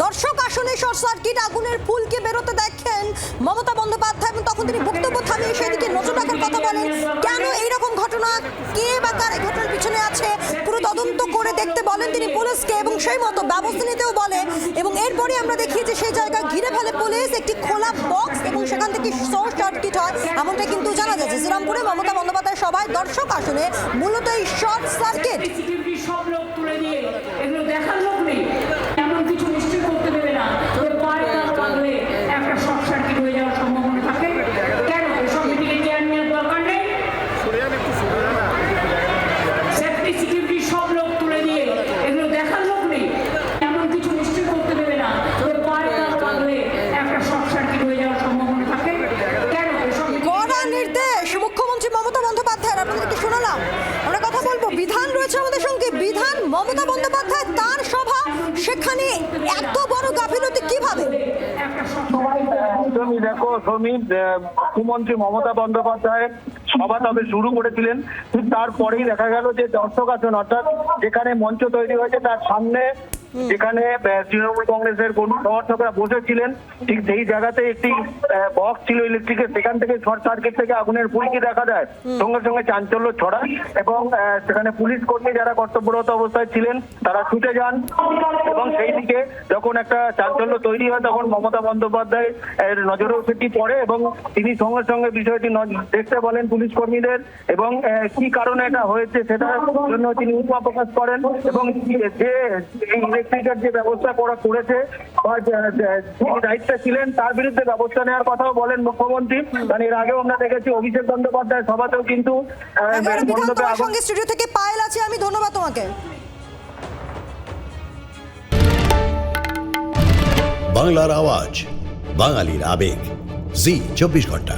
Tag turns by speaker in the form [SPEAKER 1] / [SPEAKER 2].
[SPEAKER 1] দর্শক আসনে short circuit, আগুনের ফুলকে বেরোতে দেখেন মমতা বন্দ্যোপাধ্যায় এবং তখন তিনি বক্তব্য থামিয়ে সেদিকে নজর রাখার কথা বলেন। কেন এইরকম ঘটনা, কে বা কার এই ঘটনার পিছনে আছে পুরো তদন্ত করে দেখতে বলেন তিনি পুলিশকে এবং সেই মতো ব্যবস্থা নিতেও বলে। এবং এরপরে আমরা দেখি যে সেই জায়গা ঘিরে ফেলে পুলিশ, একটি খোলা বক্স এবং সেখান থেকে শর্ট সার্কিট হয় এমনটা কিন্তু জানা যাচ্ছে। শ্রীরামপুরে মমতা বন্দ্যোপাধ্যায় সভায় দর্শক আসনে মূলত এই শর্ট সার্কিট।
[SPEAKER 2] সব লোক তুলে দিয়ে এগুলো দেখার লোক নেই, এমন কিছু নিশ্চয় করতে দেবে না। তোর পায়ে লাগলে একটা শর্ট সার্কিট হয়ে যাওয়ার সম্ভাবনা থাকে। কেন এসব মিটিংয়ে চেয়ার নেওয়ার দরকার নেই? সেফটি সিকিউরিটি সব লোক তুলে দিয়ে এগুলো দেখার লোক নেই, এমন কিছু নিশ্চয় করতে দেবে না। তোর পায়ে লাগলে একটা শর্ট সার্কিট হয়ে যাওয়ার সম্ভাবনা থাকে। কেন এসব
[SPEAKER 1] কড়া নির্দেশ মুখ্যমন্ত্রী মমতা বন্দ্যোপাধ্যায়ের, আপনাদেরকে শোনালাম। আমরা কথা বলবো, বিধান রয়েছে আমাদের সঙ্গে। বিধান, মমতা বন্দ্যোপাধ্যায় তার সভা, সেখানে এত বড় গাফিলতি কিভাবে?
[SPEAKER 3] একদমই দেখো সমীর, মুখ্যমন্ত্রী মমতা বন্দ্যোপাধ্যায় সভা তবে শুরু করেছিলেন, ঠিক তারপরেই দেখা গেল যে দর্শক আসন অর্থাৎ যেখানে মঞ্চ তৈরি হয়েছে তার সামনে যেখানে তৃণমূল কংগ্রেসের কর্মী সমর্থকরা বসেছিলেন, ঠিক সেই জায়গাতে একটি বক্স ছিল ইলেকট্রিকের, সেখান থেকে শর্ট সার্কিট থেকে আগুনের ফুলকি দেখা যায়। সঙ্গে সঙ্গে চাঞ্চল্য ছড়ায় এবং সেখানে পুলিশ কর্মী যারা কর্তব্যরত অবস্থায় ছিলেন তারা ছুটে যান এবং সেই দিকে যখন একটা চাঞ্চল্য তৈরি হয় তখন মমতা বন্দ্যোপাধ্যায় এর নজরেও সেটি পড়ে এবং তিনি সঙ্গে সঙ্গে বিষয়টি দেখতে বলেন পুলিশ কর্মীদের এবং কি কারণে এটা হয়েছে সেটার জন্য তিনি উৎসাহ প্রকাশ করেন এবং যে এই ইলেকট্রিকের যে ব্যবস্থা করেছে বা যিনি দায়িত্বে ছিলেন তার বিরুদ্ধে ব্যবস্থা নেওয়ার কথাও বলেন মুখ্যমন্ত্রী। মানে এর আগেও আমরা দেখেছি অভিষেক বন্দ্যোপাধ্যায় সভাতেও কিন্তু
[SPEAKER 1] সঙ্গে স্টুডিও থেকে পায়েল আছে, আমি ধন্যবাদ তোমাকে।
[SPEAKER 4] বাংলার আওয়াজ, বাঙালির আবেগ, জি 24 ঘন্টা।